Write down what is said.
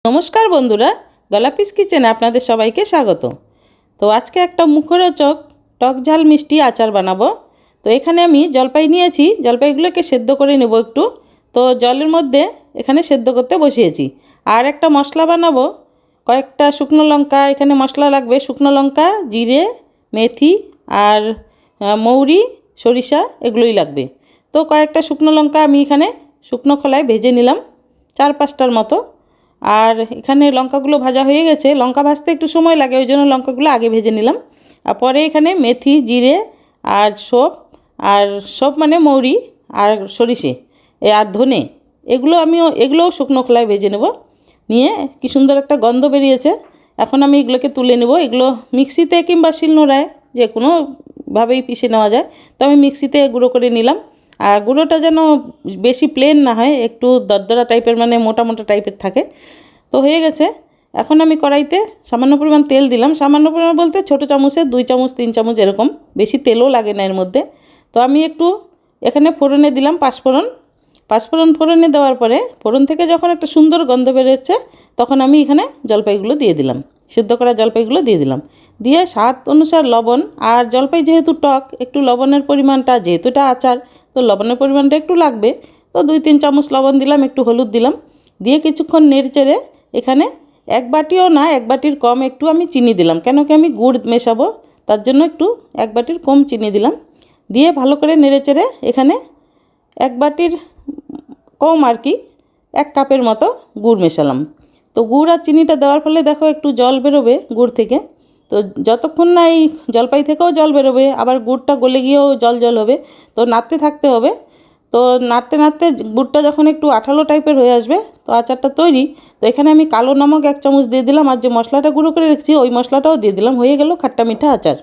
নমস্কার বন্ধুরা, গোলাপিস কিচেনে আপনাদের সবাইকে স্বাগত। তো আজকে একটা মুখরোচক টক ঝাল মিষ্টি আচার বানাবো। তো এখানে আমি জলপাই নিয়েছি, জলপাইগুলোকে সেদ্ধ করে নেব একটু। তো জলের মধ্যে এখানে সেদ্ধ করতে বসিয়েছি। আর একটা মশলা বানাবো, কয়েকটা শুকনো লঙ্কা এখানে মশলা লাগবে, শুকনো লঙ্কা, জিরে, মেথি আর মৌরি, সরিষা এগুলোই লাগবে। তো কয়েকটা শুকনো লঙ্কা আমি এখানে শুকনো খোলায় ভেজে নিলাম, 4-5টার মতো। আর এখানে লঙ্কাগুলো ভাজা হয়ে গেছে, লঙ্কা ভাজতে একটু সময় লাগে, ওই জন্য লঙ্কাগুলো আগে ভেজে নিলাম। আর পরে এখানে মেথি, জিরে আর সব মানে মৌরি আর সরিষে আর ধনে, এগুলোও শুকনো খোলায় ভেজে নেব। নিয়ে কি সুন্দর একটা গন্ধ বেরিয়েছে। এখন আমি এগুলোকে তুলে নেব। এগুলো মিক্সিতে কিংবা শিলনোড়ায় যে কোনোভাবেই পিষে নেওয়া যায়। তো আমি মিক্সিতে গুঁড়ো করে নিলাম। আর গুঁড়োটা যেন বেশি প্লেন না হয়, একটু দরদরা টাইপের, মানে মোটা মোটা টাইপের থাকে। তো হয়ে গেছে। এখন আমি কড়াইতে সামান্য পরিমাণ তেল দিলাম, সামান্য পরিমাণ বলতে ছোটো চামচে 2 চামচ 3 চামচ এরকম, বেশি তেলও লাগে না এর মধ্যে। তো আমি একটু এখানে ফোড়নে দিলাম পাঁচফোড়ন ফোড়নে দেওয়ার পরে ফোড়ন থেকে যখন একটা সুন্দর গন্ধ বেরোচ্ছে, তখন আমি এখানে জলপাইগুলো দিয়ে দিলাম, সিদ্ধ করা জলপাইগুলো দিয়ে দিলাম। দিয়ে স্বাদ অনুসার লবণ, আর জলপাই যেহেতু টক, একটু লবণের পরিমাণটা, যেহেতু এটা আচার তো লবণের পরিমাণটা একটু লাগবে। তো 2-3 চামচ লবণ দিলাম, একটু হলুদ দিলাম। দিয়ে কিছুক্ষণ নেড়েচেড়ে এখানে 1 বাটিও না, 1 বাটির কম একটু আমি চিনি দিলাম, কেন কি আমি গুড় মেশাবো, তার জন্য একটু 1 বাটির কম চিনি দিলাম। দিয়ে ভালো করে নেড়েচেড়ে এখানে 1 বাটির কম আর কি, 1 কাপের মতো গুড় মেশালাম। তো গুড় আর চিনিটা দেওয়ার ফলে দেখো একটু জল বেরোবে গুড় থেকে। তো যতক্ষণ না এই জলপাই থেকেও জল বেরোবে, আবার গুড়টা গলে গিয়েও জল জল হবে, তো নাড়তে থাকতে হবে। তো নাড়তে নাড়তে গুড়টা যখন একটু আঠালো টাইপের হয়ে আসবে, তো আচারটা তৈরি। তো এখানে আমি কালো নমক 1 চামচ দিয়ে দিলাম, আর যে মশলাটা গুঁড়ো করে রেখেছি ওই মশলাটাও দিয়ে দিলাম। হয়ে গেল খাট্টা মিঠা আচার।